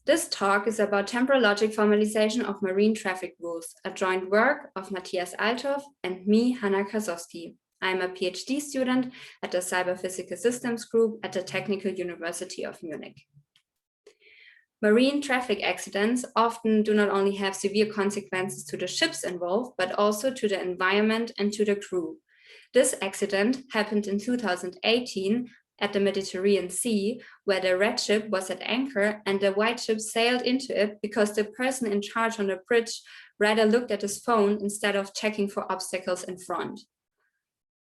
This talk is about temporal logic formalization of marine traffic rules, a joint work of Matthias Althoff and me, Hanna Krasowski. I'm a PhD student at the Cyber Physical Systems Group at the Technical University of Munich. Marine traffic accidents often do not only have severe consequences to the ships involved, but also to the environment and to the crew. This accident happened in 2018 at the Mediterranean Sea, where the red ship was at anchor and the white ship sailed into it because the person in charge on the bridge rather looked at his phone instead of checking for obstacles in front.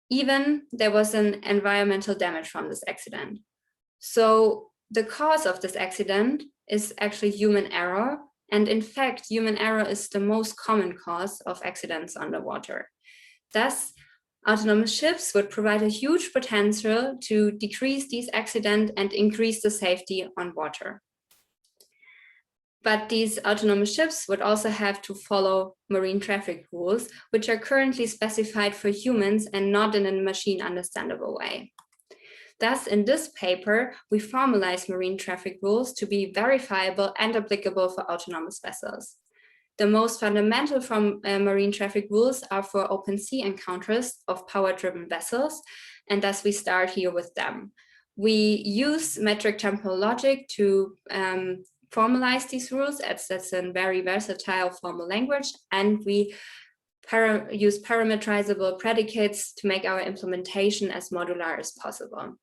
Even there was an environmental damage from this accident. So the cause of this accident is actually human error. And in fact, human error is the most common cause of accidents underwater. Thus, autonomous ships would provide a huge potential to decrease these accidents and increase the safety on water. But these autonomous ships would also have to follow marine traffic rules, which are currently specified for humans and not in a machine understandable way. Thus, in this paper, we formalize marine traffic rules to be verifiable and applicable for autonomous vessels. The most fundamental from marine traffic rules are for open sea encounters of power-driven vessels, and thus we start here with them. We use metric temporal logic to formalize these rules, as that's a very versatile formal language, and we use parameterizable predicates to make our implementation as modular as possible.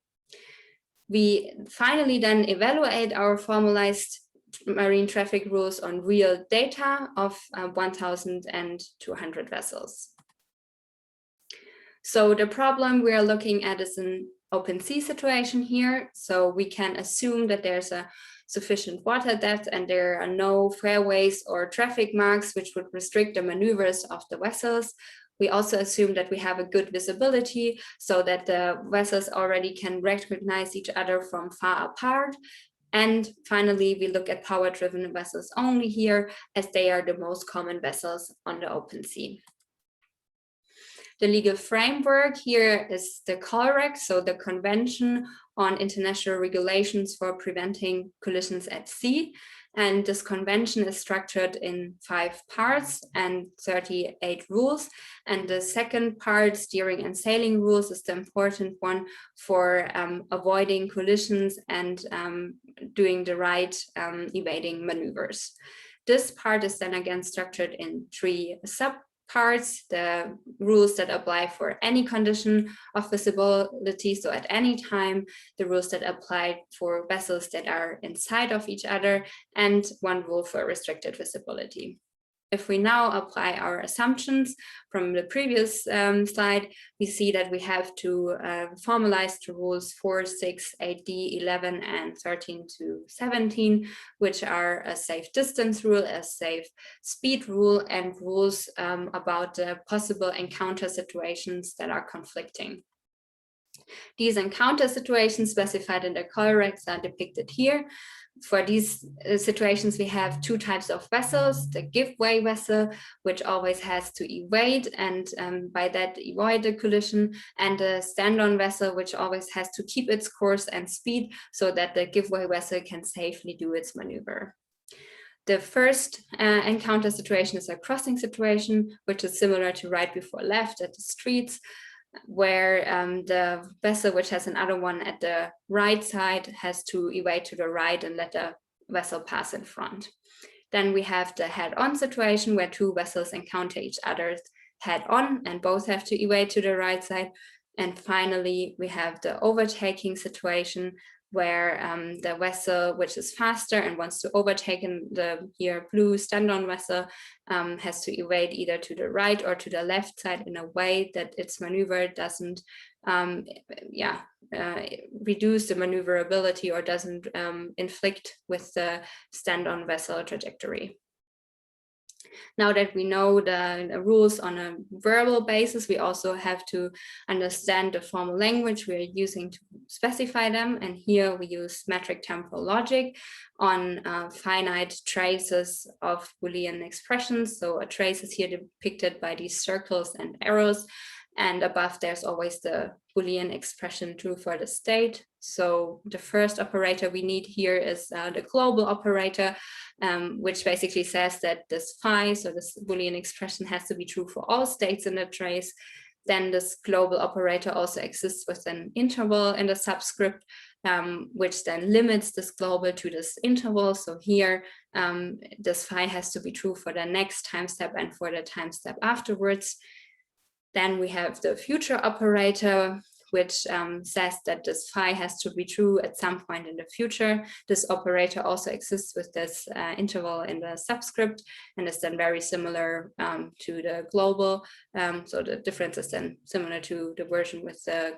We finally then evaluate our formalized marine traffic rules on real data of 1,200 vessels. So the problem we are looking at is an open sea situation here. So we can assume that there's a sufficient water depth and there are no fairways or traffic marks which would restrict the maneuvers of the vessels. We also assume that we have a good visibility so that the vessels already can recognize each other from far apart. And finally, we look at power-driven vessels only here, as they are the most common vessels on the open sea. The legal framework here is the COLREGS, so the Convention on International Regulations for Preventing Collisions at Sea. And this convention is structured in 5 parts and 38 rules. And the second part, steering and sailing rules, is the important one for avoiding collisions and doing the right evading maneuvers. This part is then again structured in 3 subparts: the rules that apply for any condition of visibility, so at any time, the rules that apply for vessels that are inside of each other, and 1 rule for restricted visibility. If we now apply our assumptions from the previous slide, we see that we have to formalize the rules 4, 6, 8D, 11, and 13 to 17, which are a safe distance rule, a safe speed rule, and rules about the possible encounter situations that are conflicting. These encounter situations specified in the COLREGS are depicted here. For these situations, we have 2 types of vessels: the give-way vessel, which always has to evade and by that avoid the collision, and the stand-on vessel, which always has to keep its course and speed so that the give-way vessel can safely do its maneuver. The first encounter situation is a crossing situation, which is similar to right before left at the streets, where the vessel, which has another one at the right side, has to evade to the right and let the vessel pass in front. Then we have the head-on situation, where 2 vessels encounter each other head-on and both have to evade to the right side. And finally, we have the overtaking situation, where the vessel, which is faster and wants to overtake the here blue stand-on vessel, has to evade either to the right or to the left side in a way that its maneuver doesn't reduce the maneuverability or doesn't inflict with the stand-on vessel trajectory. Now that we know the rules on a verbal basis, we also have to understand the formal language we are using to specify them. And here we use metric temporal logic on finite traces of Boolean expressions. So a trace is here depicted by these circles and arrows. And above, there's always the Boolean expression true for the state. So the first operator we need here is the global operator, which basically says that this phi, so this Boolean expression, has to be true for all states in the trace. Then this global operator also exists with an interval in the subscript, which then limits this global to this interval. So here, this phi has to be true for the next time step and for the time step afterwards. Then we have the future operator, which says that this phi has to be true at some point in the future. This operator also exists with this interval in the subscript and is then very similar to the global. So the difference is then similar to the version with the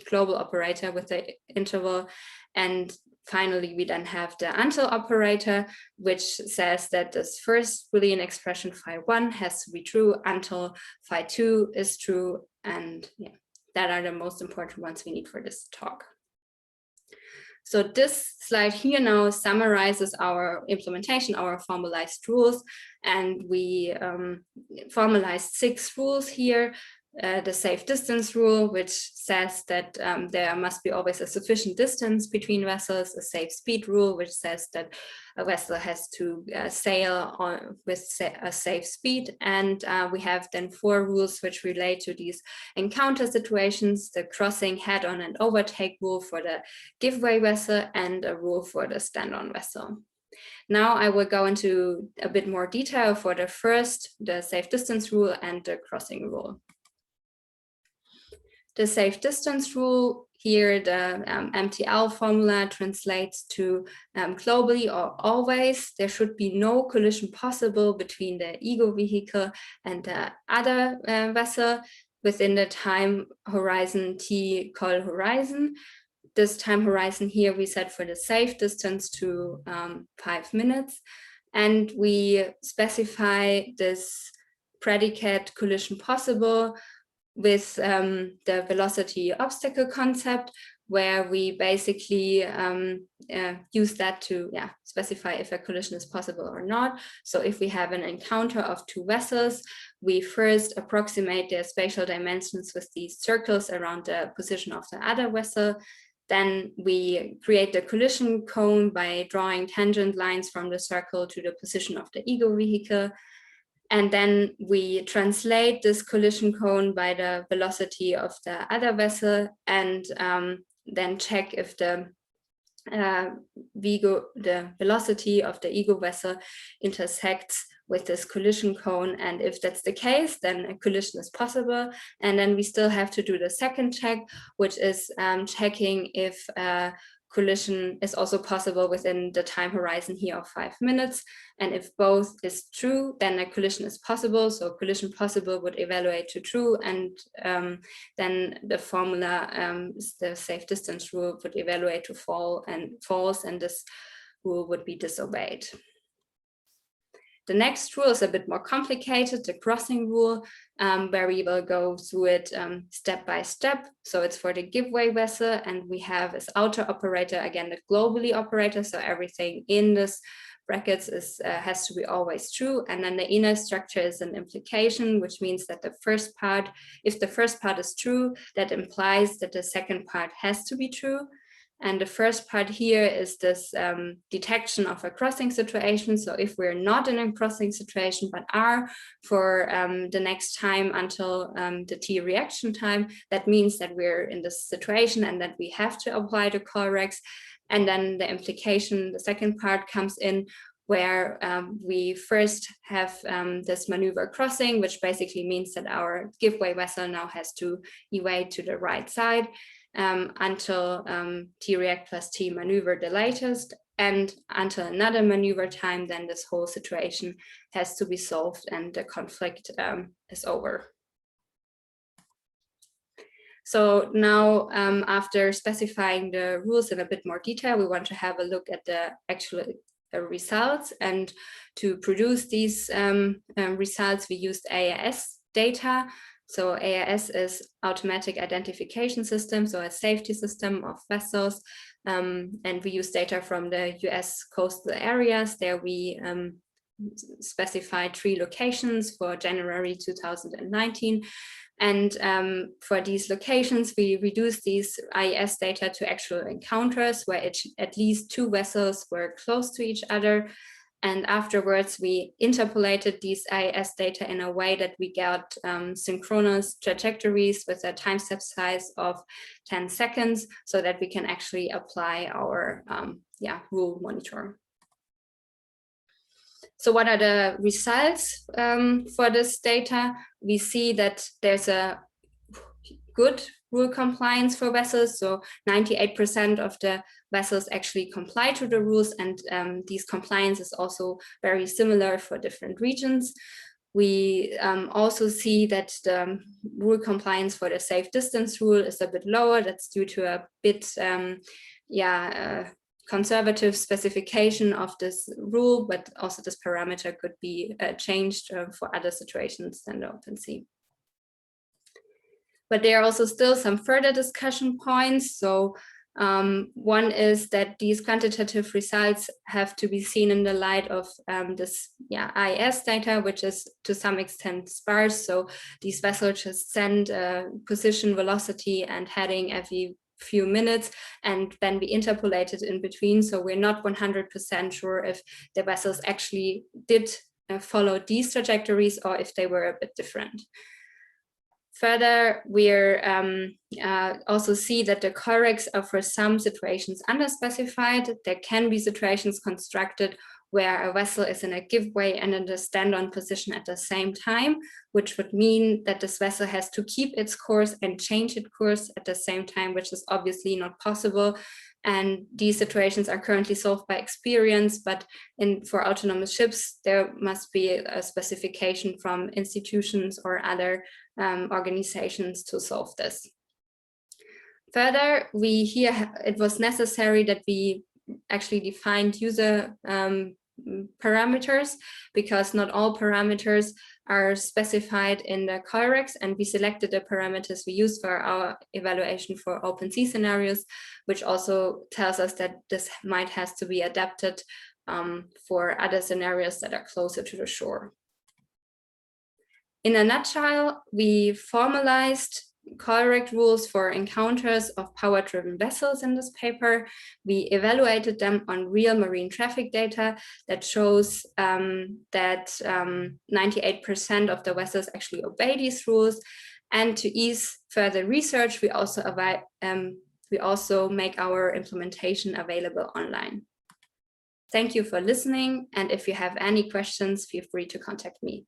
global operator with the interval. And finally, we then have the until operator, which says that this first Boolean expression phi1 has to be true until phi2 is true. And yeah, that are the most important ones we need for this talk. So this slide here now summarizes our implementation, our formalized rules, and we formalized 6 rules here. The safe distance rule, which says that there must be always a sufficient distance between vessels, a safe speed rule, which says that a vessel has to sail on with a safe speed. And we have then 4 rules which relate to these encounter situations, the crossing, head-on and overtake rule for the giveaway vessel, and a rule for the stand-on vessel. Now I will go into a bit more detail for the first, the safe distance rule and the crossing rule. The safe distance rule here, the MTL formula translates to globally or always, there should be no collision possible between the ego vehicle and the other vessel within the time horizon T call horizon. This time horizon here we set for the safe distance to 5 minutes. And we specify this predicate collision possible with the velocity obstacle concept, where we basically use that to specify if a collision is possible or not. So if we have an encounter of 2 vessels, we first approximate their spatial dimensions with these circles around the position of the other vessel. Then we create the collision cone by drawing tangent lines from the circle to the position of the ego vehicle. And then we translate this collision cone by the velocity of the other vessel, and then check if the velocity of the ego vessel intersects with this collision cone. And if that's the case, then a collision is possible. And then we still have to do the second check, which is checking if collision is also possible within the time horizon here of 5 minutes. And if both is true, then a collision is possible. So collision possible would evaluate to true, and then the formula, the safe distance rule, would evaluate to false, and this rule would be disobeyed. The next rule is a bit more complicated, the crossing rule, where we will go through it step by step. So it's for the giveaway vessel, and we have as outer operator, again, the globally operator. So everything in this brackets has to be always true. And then the inner structure is an implication, which means that the first part, if the first part is true, that implies that the second part has to be true. And the first part here is this detection of a crossing situation. So if we're not in a crossing situation, but are for the next time until the T reaction time, that means that we're in this situation and that we have to apply the COLREGS. And then the implication, the second part, comes in where we first have this maneuver crossing, which basically means that our giveaway vessel now has to evade to the right side. Until T react plus T maneuver the latest, and until another maneuver time, then this whole situation has to be solved and the conflict is over. So now, after specifying the rules in a bit more detail, we want to have a look at the actual results. And to produce these results, we used AIS data. So AIS is automatic identification system, so a safety system of vessels. And we use data from the US coastal areas. There we specified 3 locations for January 2019. And for these locations, we reduced these IES data to actual encounters where at least 2 vessels were close to each other. And afterwards, we interpolated these IES data in a way that we got synchronous trajectories with a time step size of 10 seconds so that we can actually apply our rule monitor. So what are the results for this data? We see that there's a good rule compliance for vessels. So 98% of the vessels actually comply to the rules, and these compliance is also very similar for different regions. We also see that the rule compliance for the safe distance rule is a bit lower. That's due to a bit conservative specification of this rule, but also this parameter could be changed for other situations than the open sea. But there are also still some further discussion points. So one is that these quantitative results have to be seen in the light of this IES data, which is to some extent sparse. So these vessels just send position, velocity, and heading every few minutes, and then we interpolated in between. So we're not 100% sure if the vessels actually did follow these trajectories or if they were a bit different. Further, we're also see that the COLREGS are for some situations underspecified. There can be situations constructed where a vessel is in a giveaway and in a stand-on position at the same time, which would mean that this vessel has to keep its course and change its course at the same time, which is obviously not possible. And these situations are currently solved by experience, but for autonomous ships, there must be a specification from institutions or other organizations to solve this. Further, it was necessary that we actually defined user parameters, because not all parameters are specified in the COLREGS, and we selected the parameters we use for our evaluation for open sea scenarios, which also tells us that this might have to be adapted for other scenarios that are closer to the shore. In a nutshell, we formalized COLREGS rules for encounters of power-driven vessels in this paper. We evaluated them on real marine traffic data that shows that 98% of the vessels actually obey these rules. And to ease further research, we also make our implementation available online. Thank you for listening, and if you have any questions, feel free to contact me.